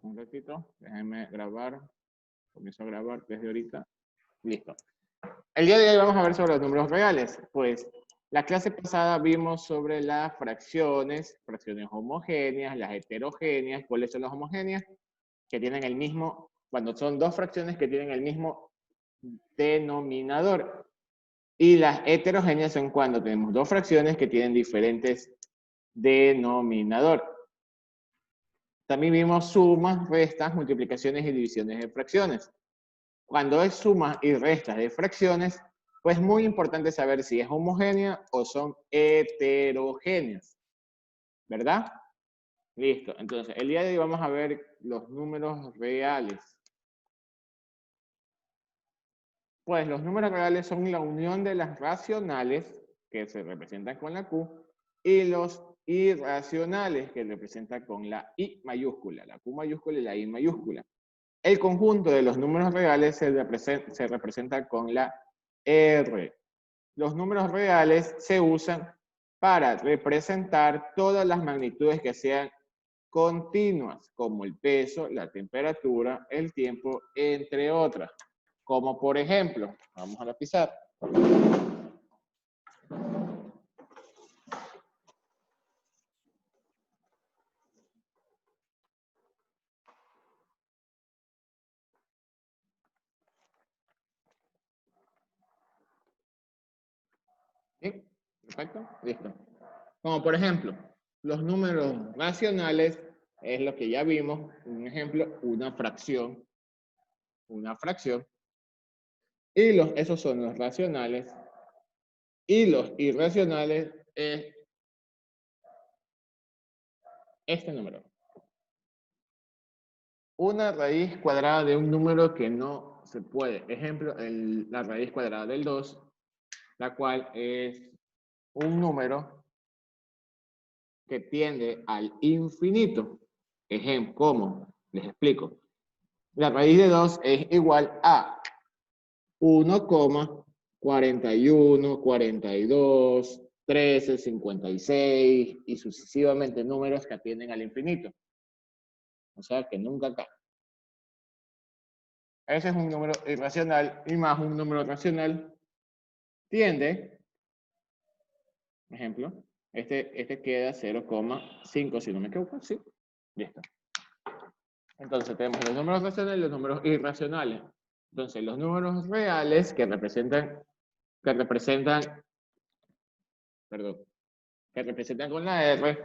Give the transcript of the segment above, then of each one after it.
Un ratito, déjenme grabar. Comienzo a grabar desde ahorita. Listo. El día de hoy vamos a ver sobre los números reales. Pues la clase pasada vimos sobre las fracciones homogéneas, las heterogéneas. ¿Cuáles son las homogéneas? Que tienen el mismo, cuando son dos fracciones que tienen el mismo denominador. Y las heterogéneas son cuando tenemos dos fracciones que tienen diferentes denominador. También vimos sumas, restas, multiplicaciones y divisiones de fracciones. Cuando es sumas y restas de fracciones, pues es muy importante saber si es homogénea o son heterogéneas. ¿Verdad? Listo. Entonces, el día de hoy vamos a ver los números reales. Pues los números reales son la unión de las racionales, que se representan con la Q, y los irracionales, que se representan con la I mayúscula, la Q mayúscula y la I mayúscula. El conjunto de los números reales se representa con la R. Los números reales se usan para representar todas las magnitudes que sean continuas, como el peso, la temperatura, el tiempo, entre otras. Como por ejemplo, vamos a la pizarra. ¿Sí? Perfecto, listo. Como por ejemplo, los números racionales es lo que ya vimos, un ejemplo, una fracción. Una fracción. Y esos son los racionales. Y los irracionales es este número. Una raíz cuadrada de un número que no se puede. Ejemplo, la raíz cuadrada del 2, la cual es un número que tiende al infinito. Ejemplo, ¿cómo? Les explico. La raíz de 2 es igual a 1,41, 42, 13, 56 y sucesivamente números que atienden al infinito. O sea que nunca acá. Ese es un número irracional y más un número racional tiende, ejemplo, este queda 0,5 si no me equivoco, sí, listo. Entonces tenemos los números racionales y los números irracionales. Entonces los números reales que representan con la R,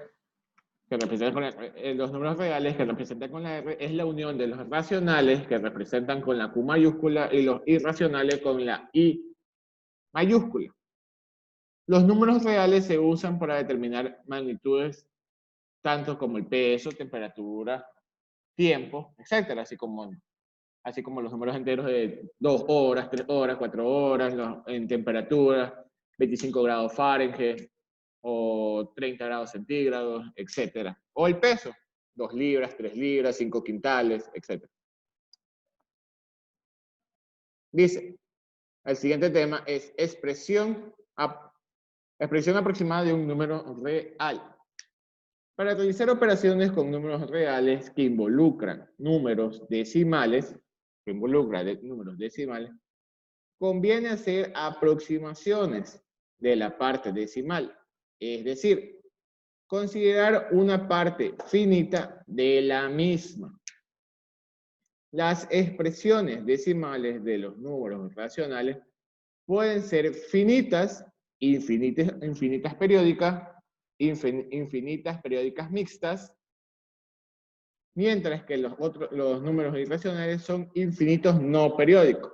los números reales que representan con la R es la unión de los racionales que representan con la Q mayúscula y los irracionales con la I mayúscula. Los números reales se usan para determinar magnitudes tanto como el peso, temperatura, tiempo, etc. Así como los números enteros de 2 horas, 3 horas, 4 horas, en temperatura, 25 grados Fahrenheit o 30 grados centígrados, etc. O el peso, 2 libras, 3 libras, 5 quintales, etc. Dice, el siguiente tema es expresión aproximada de un número real. Para realizar operaciones con números reales que involucran números decimales, conviene hacer aproximaciones de la parte decimal. Es decir, considerar una parte finita de la misma. Las expresiones decimales de los números racionales pueden ser finitas, infinitas periódicas, infinitas periódicas mixtas, mientras que los números irracionales son infinitos no periódicos.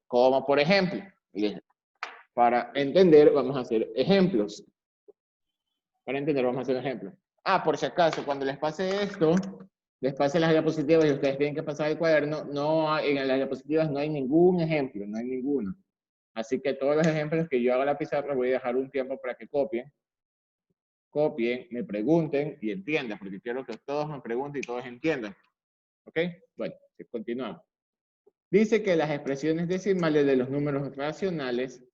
Como por ejemplo, para entender vamos a hacer ejemplos. Por si acaso, cuando les pase esto, les pase las diapositivas y ustedes tienen que pasar el cuaderno, en las diapositivas no hay ningún ejemplo, no hay ninguno. Así que todos los ejemplos que yo haga en la pizarra voy a dejar un tiempo para que copien, me pregunten y entiendan, porque quiero que todos me pregunten y todos entiendan. ¿Ok? Bueno, continuamos. Dice que las expresiones decimales de los números racionales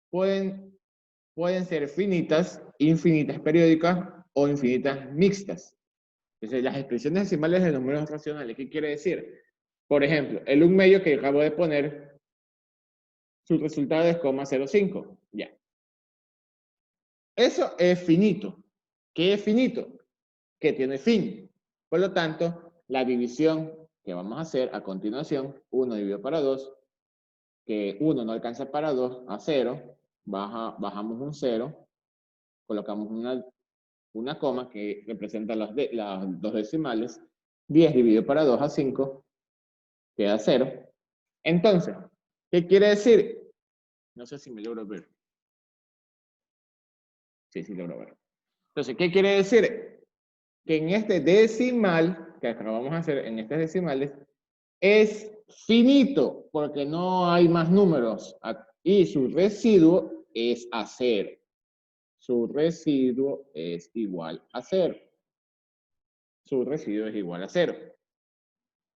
pueden ser finitas, infinitas periódicas o infinitas mixtas. Entonces, las expresiones decimales de números racionales, ¿qué quiere decir? Por ejemplo, el 1 medio que acabo de poner, su resultado es 0,05. Ya. Eso es finito. ¿Qué es finito? Que tiene fin. Por lo tanto, la división que vamos a hacer a continuación, 1 dividido para 2, que 1 no alcanza para 2, a 0, bajamos un 0, colocamos una coma que representa las dos decimales, 10 dividido para 2 a 5, queda 0. Entonces, ¿qué quiere decir? No sé si me logro ver. Sí, sí logro ver. Entonces, ¿qué quiere decir? Que en este decimal, que acabamos de hacer en estas decimales, es finito, porque no hay más números, y su residuo es a 0. Su residuo es igual a 0. Su residuo es igual a 0.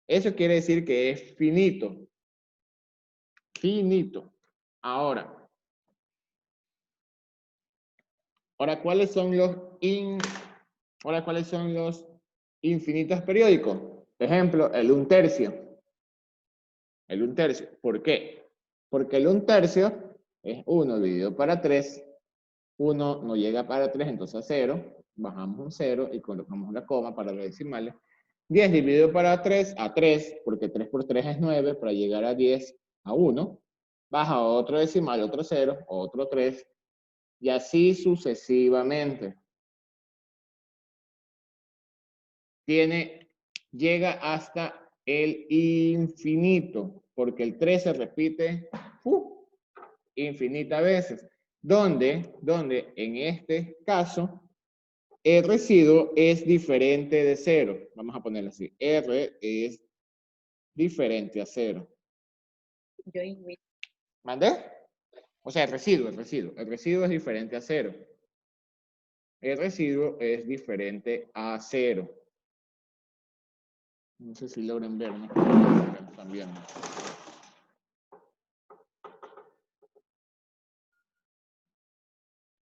Eso quiere decir que es finito. Finito. Ahora, ¿cuáles son los infinitos periódicos? Por ejemplo, el 1/3. El 1/3. ¿Por qué? Porque el 1/3 es 1 dividido para 3. 1 no llega para 3, entonces a 0. Bajamos un 0 y colocamos una coma para los decimales. 10 dividido para 3 a 3, porque 3 por 3 es 9, para llegar a 10 a 1. Baja otro decimal, otro 0, otro 3, y así sucesivamente. Llega hasta el infinito, porque el 3 se repite infinitas veces. Donde en este caso el residuo es diferente de 0. Vamos a ponerlo así. R es diferente a 0. ¿Mandé? O sea, el residuo. El residuo es diferente a 0. El residuo es diferente a 0. No sé si logran ver, ¿no? También.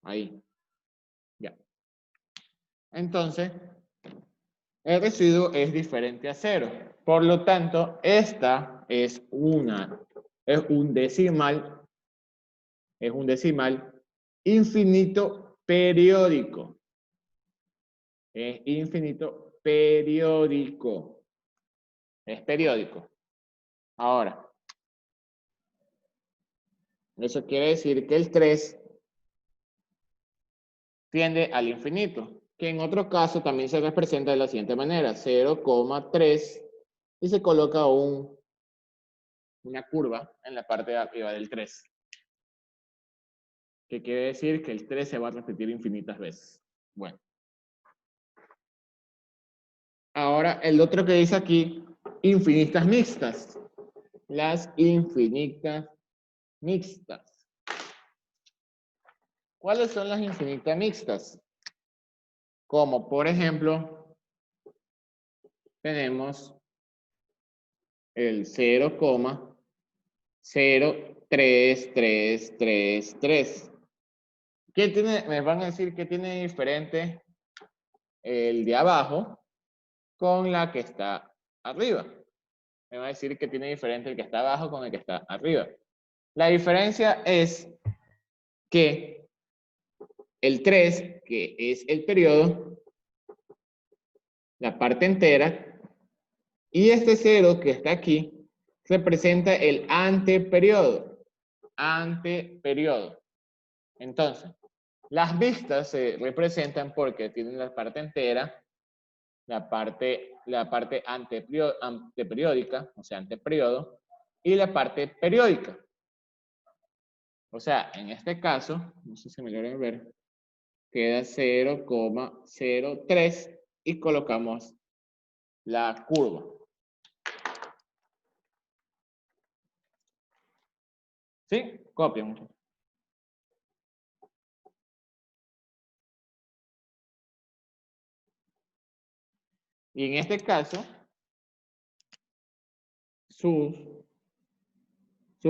Ahí. Ya. Entonces, el residuo es diferente a 0. Por lo tanto, esta es un decimal infinito periódico. Es infinito periódico. Es periódico. Ahora, eso quiere decir que el 3 tiende al infinito, que en otro caso también se representa de la siguiente manera, 0,3, y se coloca una curva en la parte de arriba del 3. Que quiere decir que el 3 se va a repetir infinitas veces. Bueno. Ahora, el otro que dice aquí, infinitas mixtas. Las infinitas mixtas. ¿Cuáles son las infinitas mixtas? Como, por ejemplo, tenemos el 0,03333. ¿Qué tiene? Me van a decir que tiene diferente el de abajo con la que está arriba. Me va a decir que tiene diferente el que está abajo con el que está arriba. La diferencia es que el 3, que es el periodo, la parte entera, y este 0 que está aquí, representa el anteperiodo. Anteperiodo. Entonces, las vistas se representan porque tienen la parte entera, la parte anteperiódica, o sea, anteperiodo, y la parte periódica. O sea, en este caso, no sé si me logran ver, queda 0,03 y colocamos la curva. ¿Sí? Copian. Y en este caso, su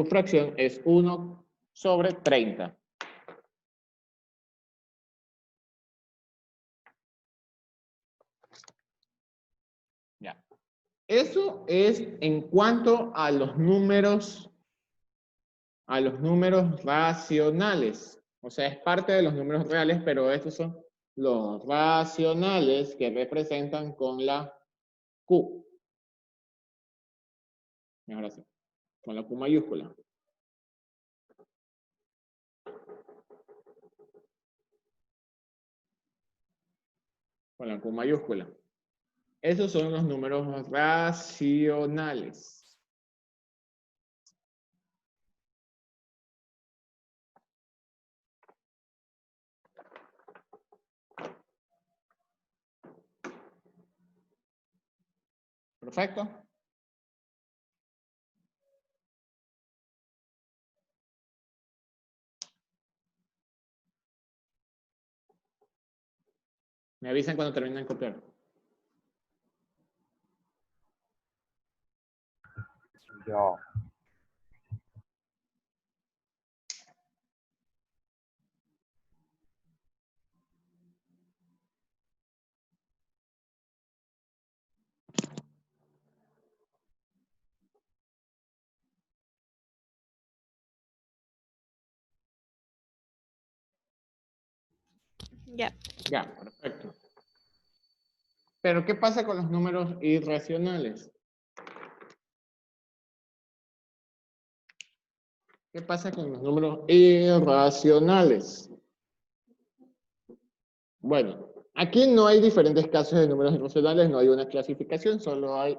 fracción es 1/30. Eso es en cuanto a los números racionales. O sea, es parte de los números reales, pero estos son los racionales que representan con la Q. Ahora sí, con la Q mayúscula. Con la Q mayúscula. Esos son los números racionales. Perfecto. Me avisan cuando terminen de copiar. Yo. Ya. Ya, perfecto. Pero, ¿qué pasa con los números irracionales? ¿Qué pasa con los números irracionales? Bueno, aquí no hay diferentes casos de números irracionales, no hay una clasificación, solo hay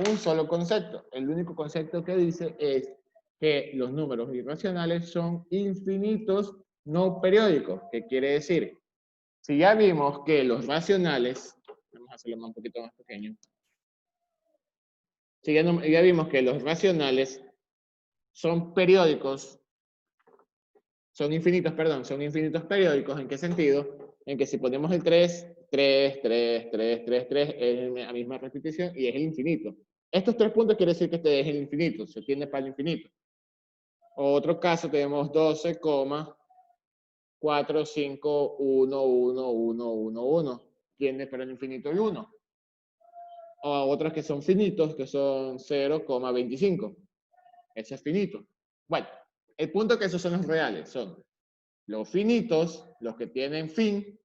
un solo concepto. El único concepto que dice es que los números irracionales son infinitos no periódicos. ¿Qué quiere decir? Si ya vimos que los racionales, vamos a hacerlo un poquito más pequeño. Si ya vimos que los racionales son periódicos, son infinitos, perdón, son infinitos periódicos. ¿En qué sentido? En que si ponemos el 3, 3, 3, 3, 3, 3, es la misma repetición y es el infinito. Estos 3 puntos quiere decir que este es el infinito, se tiende para el infinito. Otro caso tenemos 12,4511111, tiende para el infinito y 1. O otros que son finitos, que son 0,25. Ese es finito. Bueno, el punto es que esos son los reales, son los finitos, los que tienen fin,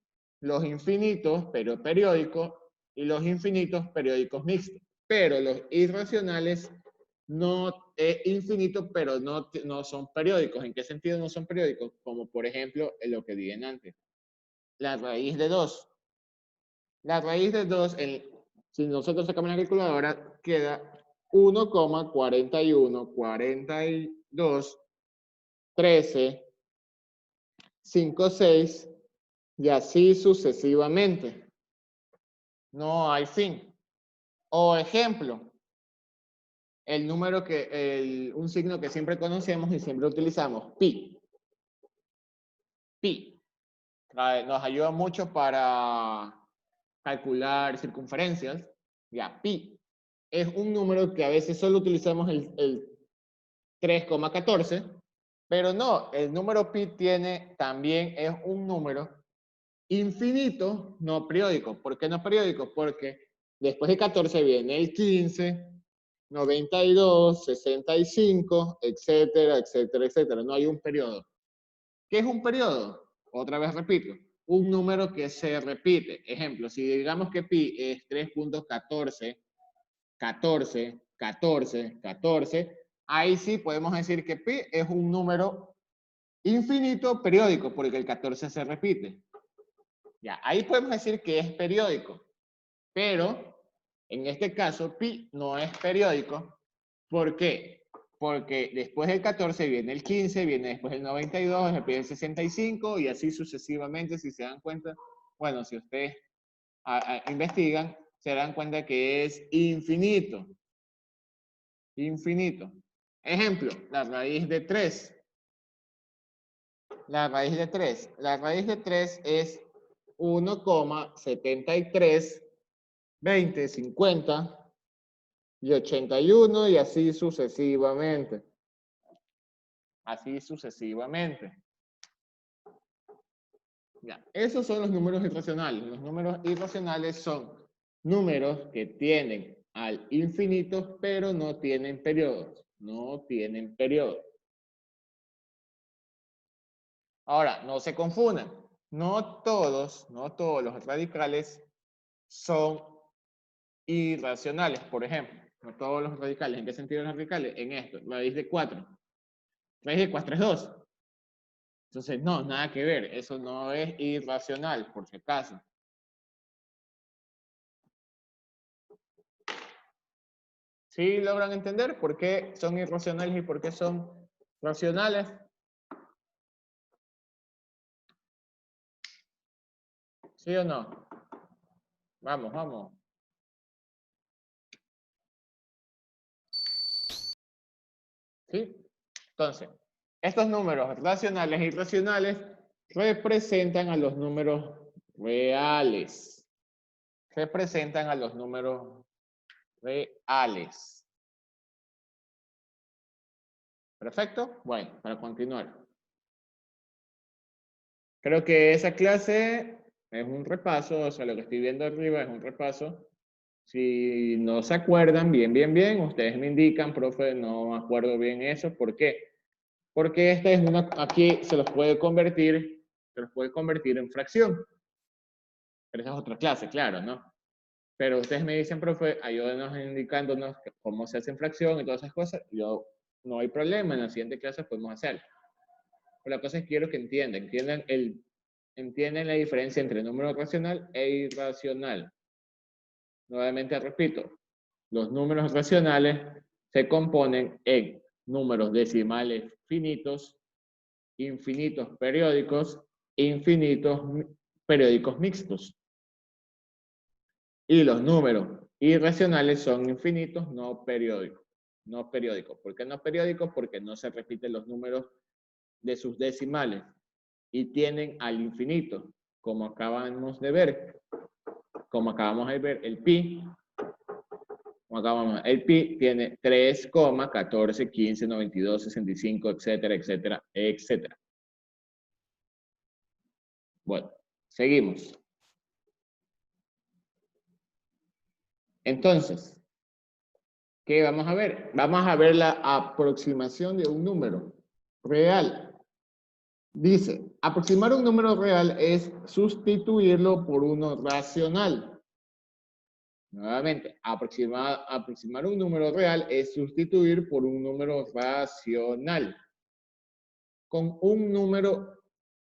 los infinitos, pero periódicos, y los infinitos periódicos mixtos. Pero los irracionales no es infinito, pero no son periódicos. ¿En qué sentido no son periódicos? Como por ejemplo, en lo que dije antes. La raíz de 2. La raíz de 2, si nosotros sacamos la calculadora, queda 1,4142 13 5, 6 y así sucesivamente. No hay fin. O ejemplo, el número un signo que siempre conocemos y siempre utilizamos, pi. Pi. Nos ayuda mucho para calcular circunferencias. Ya, pi. Es un número que a veces solo utilizamos el 3,14, pero no, el número pi también es un número infinito no periódico. ¿Por qué no periódico? Porque después de 14 viene el 15, 92, 65, etcétera, etcétera, etcétera. No hay un periodo. ¿Qué es un periodo? Otra vez repito, un número que se repite. Ejemplo, si digamos que pi es 3.14, 14, 14, 14, ahí sí podemos decir que pi es un número infinito periódico, porque el 14 se repite. Ya, ahí podemos decir que es periódico, pero en este caso pi no es periódico. ¿Por qué? Porque después del 14 viene el 15, viene después el 92, después el 65 y así sucesivamente, si se dan cuenta. Bueno, si ustedes investigan, se dan cuenta que es infinito. Infinito. Ejemplo, la raíz de 3. La raíz de 3. La raíz de 3 es 1,73, 20, 50 y 81 y así sucesivamente. Así sucesivamente. Ya, esos son los números irracionales. Los números irracionales son números que tienen al infinito, pero no tienen periodos. No tienen periodos. Ahora, no se confundan. No todos los radicales son irracionales. Por ejemplo, no todos los radicales. ¿En qué sentido los radicales? En esto, raíz de 4. Raíz de 4 es 2. Entonces, no, nada que ver. Eso no es irracional, por si acaso. ¿Sí logran entender por qué son irracionales y por qué son racionales? ¿Sí o no? Vamos, vamos. ¿Sí? Entonces, estos números racionales e irracionales representan a los números reales. Representan a los números reales. ¿Perfecto? Bueno, para continuar. Creo que esa clase es un repaso, o sea, lo que estoy viendo arriba es un repaso. Si no se acuerdan, bien, ustedes me indican, profe, no me acuerdo bien eso. ¿Por qué? Porque esta es aquí se los puede convertir en fracción. Pero esa es otra clase, claro, ¿no? Pero ustedes me dicen, profe, ayúdenos indicándonos cómo se hace en fracción y todas esas cosas. Yo, no hay problema, en la siguiente clase podemos hacerlo. Pero la cosa es que quiero que entiendan la diferencia entre número racional e irracional. Nuevamente repito, los números racionales se componen en números decimales finitos, infinitos periódicos e infinitos periódicos mixtos. Y los números irracionales son infinitos no periódicos. No periódicos. ¿Por qué no periódicos? Porque no se repiten los números de sus decimales y tienen al infinito, como acabamos de ver. Como acabamos de ver, el pi, el pi tiene 3, 14, 15, 92, 65, etcétera, etcétera, etcétera. Bueno, seguimos. Entonces, ¿qué vamos a ver? Vamos a ver la aproximación de un número real. Dice, aproximar un número real es sustituirlo por uno racional. Nuevamente, aproximar un número real es sustituir por un número racional con un número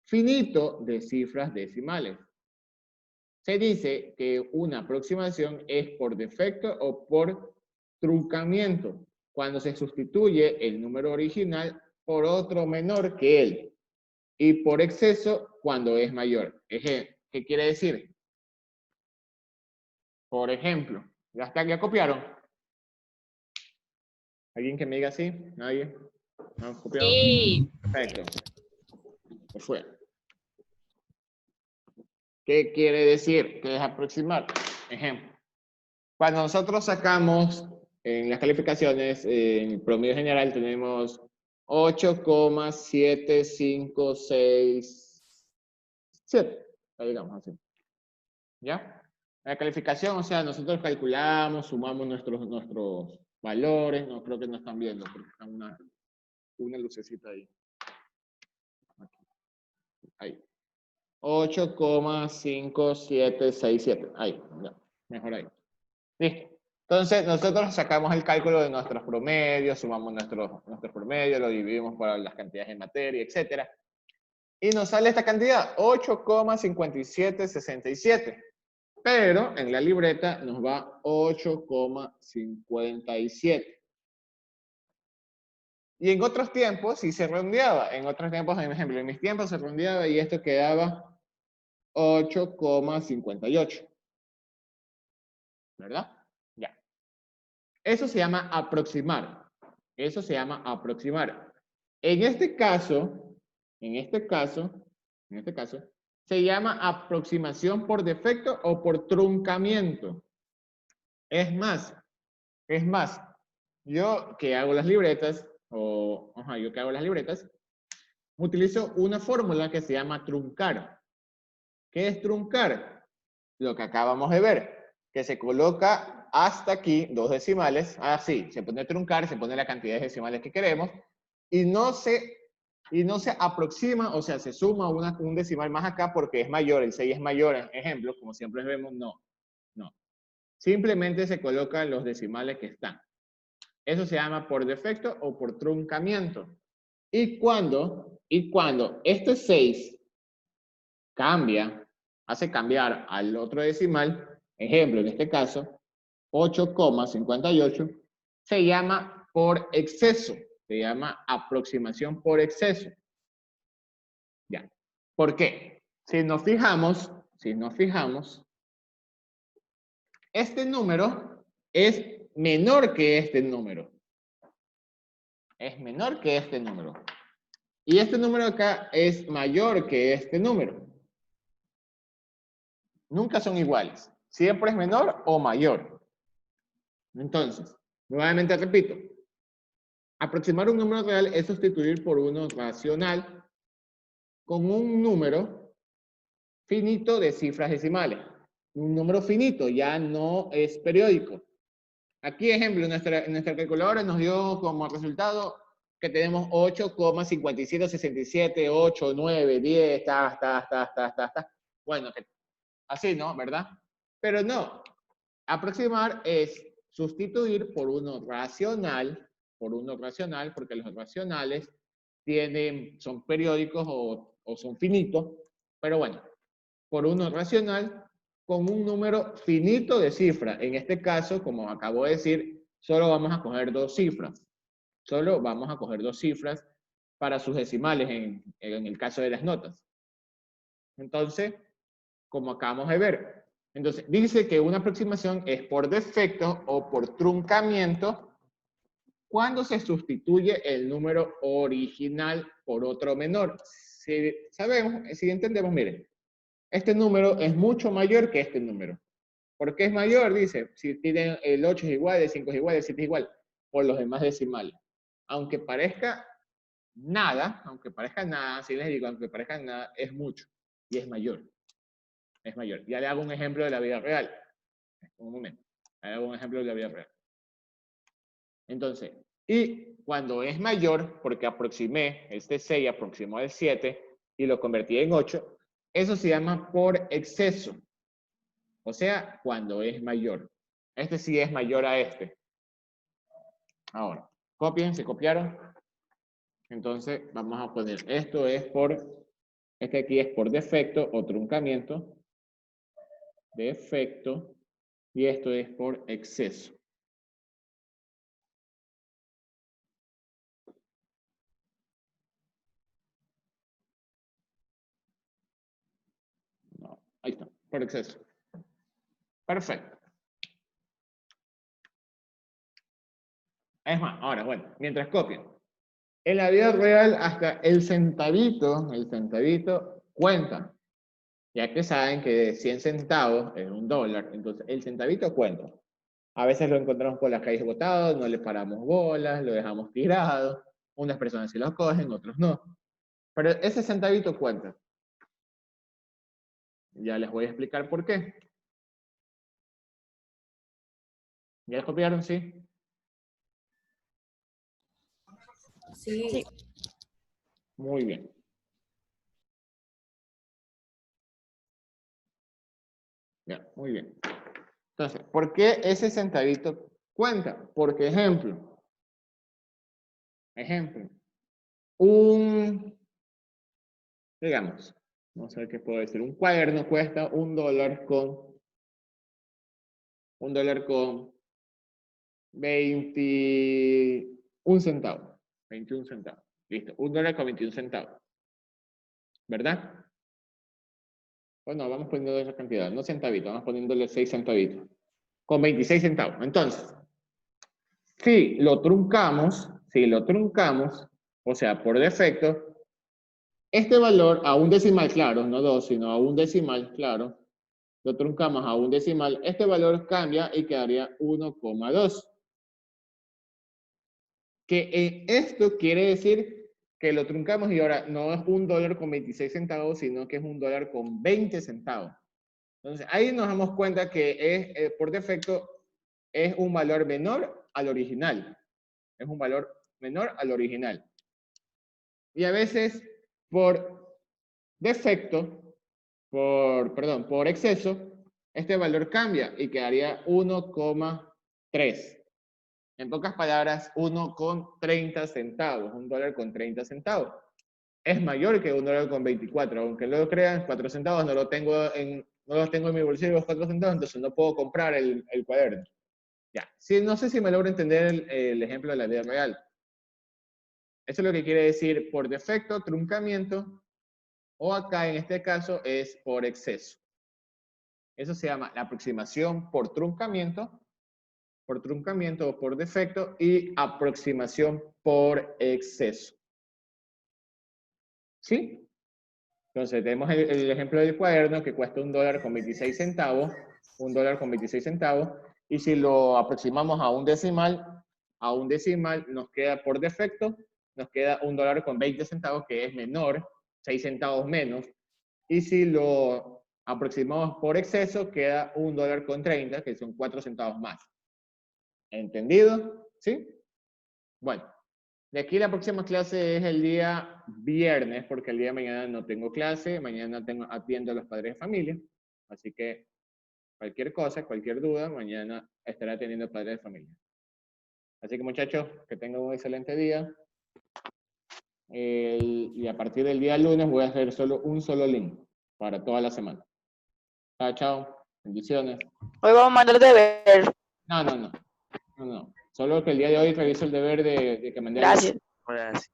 finito de cifras decimales. Se dice que una aproximación es por defecto o por truncamiento, cuando se sustituye el número original por otro menor que él, y por exceso cuando es mayor. ¿Qué quiere decir? Por ejemplo, ¿ya copiaron? ¿Alguien que me diga así? ¿Nadie? ¿No copiado? Sí. Perfecto. Pues fue. ¿Qué quiere decir? ¿Qué es aproximar? Ejemplo. Cuando nosotros sacamos en las calificaciones, en el promedio general tenemos 8,7567. Digamos así. ¿Ya? La calificación, o sea, nosotros calculamos, sumamos nuestros valores. No creo que no están viendo porque está una lucecita ahí. Aquí. Ahí. 8,5767. Ahí, ya. Mejor ahí. Listo. Entonces, nosotros sacamos el cálculo de nuestros promedios, sumamos nuestros promedios, lo dividimos por las cantidades de materia, etc. Y nos sale esta cantidad, 8,5767. Pero en la libreta nos va 8,57. Y en otros tiempos sí se redondeaba. En otros tiempos, por ejemplo, en mis tiempos se redondeaba y esto quedaba 8,58. ¿Verdad? Ya. Eso se llama aproximar. Eso se llama aproximar. En este caso, se llama aproximación por defecto o por truncamiento. Es más, yo que hago las libretas, utilizo una fórmula que se llama truncar. ¿Qué es truncar? Lo que acabamos de ver, que se coloca hasta aquí, 2 decimales, así, se pone a truncar, se pone la cantidad de decimales que queremos, y no se aproxima, o sea, se suma un decimal más acá porque es mayor, el 6 es mayor, en ejemplo, como siempre vemos, no. Simplemente se colocan los decimales que están. Eso se llama por defecto o por truncamiento. Y cuando este 6 cambia, hace cambiar al otro decimal, ejemplo, en este caso, 8,58, se llama por exceso, se llama aproximación por exceso. Ya. ¿Por qué? Si nos fijamos, este número es menor que este número. Es menor que este número. Y este número acá es mayor que este número. Nunca son iguales. Siempre es menor o mayor. Entonces, nuevamente repito. Aproximar un número real es sustituir por uno racional con un número finito de cifras decimales. Un número finito, ya no es periódico. Aquí, ejemplo, nuestra calculadora nos dio como resultado que tenemos 8,5767, 8, 9, 10, Bueno, así, ¿no? ¿Verdad? Pero no. Aproximar es sustituir por uno racional, porque los racionales son periódicos o son finitos, pero bueno, por uno racional con un número finito de cifras. En este caso, como acabo de decir, solo vamos a coger 2 cifras. Solo vamos a coger 2 cifras para sus decimales en el caso de las notas. Entonces, como acabamos de ver, entonces dice que una aproximación es por defecto o por truncamiento cuando se sustituye el número original por otro menor. Si sabemos, si entendemos, miren, este número es mucho mayor que este número. ¿Por qué es mayor? Dice, si tienen el 8 es igual, el 5 es igual, el 7 es igual, por los demás decimales. Aunque parezca nada, si les digo, aunque parezca nada, es mucho y es mayor. Es mayor. Ya le hago un ejemplo de la vida real. Un momento. Le hago un ejemplo de la vida real. Entonces, y cuando es mayor, porque aproximé este 6, aproximó el 7 y lo convertí en 8, eso se llama por exceso. O sea, cuando es mayor. Este sí es mayor a este. Ahora, copien, ¿se copiaron? Entonces, vamos a poner, este aquí es por defecto o truncamiento. Defecto. Y esto es por exceso. No, ahí está, por exceso. Perfecto. Es más, ahora, bueno, mientras copien. En la vida real, hasta el centavito cuenta. Ya que saben que 100 centavos es $1, entonces el centavito cuenta. A veces lo encontramos por las calles botados, no le paramos bolas, lo dejamos tirado. Unas personas sí lo cogen, otros no. Pero ese centavito cuenta. Ya les voy a explicar por qué. ¿Ya les copiaron? ¿Sí? Sí. Muy bien. Ya, muy bien. Entonces, ¿por qué ese centavito cuenta? Porque, ejemplo, digamos, vamos a ver qué puedo decir, un cuaderno cuesta $1 con 21 centavos. 21 centavos. Listo, $1 con 21 centavos. ¿Verdad? Bueno, vamos poniendo esa cantidad, no centavitos, vamos poniéndole 6 centavitos. Con 26 centavos. Entonces, si lo truncamos, o sea, por defecto, este valor a un decimal, claro, no 2, sino a un decimal, claro, lo truncamos a un decimal, este valor cambia y quedaría 1,2. Que esto quiere decir que lo truncamos y ahora no es $1 con 26 centavos, sino que es $1 con 20 centavos. Entonces, ahí nos damos cuenta que es, por defecto, es un valor menor al original. Es un valor menor al original. Y a veces, por defecto, por exceso, este valor cambia y quedaría 1,3. En pocas palabras, 1,30 centavos, $1.30. Es mayor que $1.24, aunque luego crean 4 centavos, no los tengo en mi bolsillo los 4 centavos, entonces no puedo comprar el cuaderno. Ya, sí, no sé si me logro entender el ejemplo de la vida real. Eso es lo que quiere decir por defecto, truncamiento, o acá en este caso es por exceso. Eso se llama la aproximación por truncamiento o por defecto, y aproximación por exceso. ¿Sí? Entonces tenemos el ejemplo del cuaderno que cuesta $1.26, $1.26, y si lo aproximamos a un decimal nos queda por defecto, nos queda $1.20, que es menor, 6 centavos menos, y si lo aproximamos por exceso, queda $1.30, que son 4 centavos más. ¿Entendido? ¿Sí? Bueno, de aquí la próxima clase es el día viernes, porque el día de mañana no tengo clase, mañana atiendo a los padres de familia, así que cualquier cosa, cualquier duda, mañana estaré atendiendo a padres de familia. Así que muchachos, que tengan un excelente día. Y a partir del día lunes voy a hacer solo un solo link para toda la semana. Chao, chao. Bendiciones. Hoy vamos a mandar deber. No. Solo que el día de hoy reviso el deber de que mandé. Gracias. Gracias.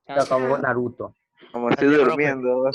Chao. Como Naruto. Como estoy Gracias, profe. durmiendo.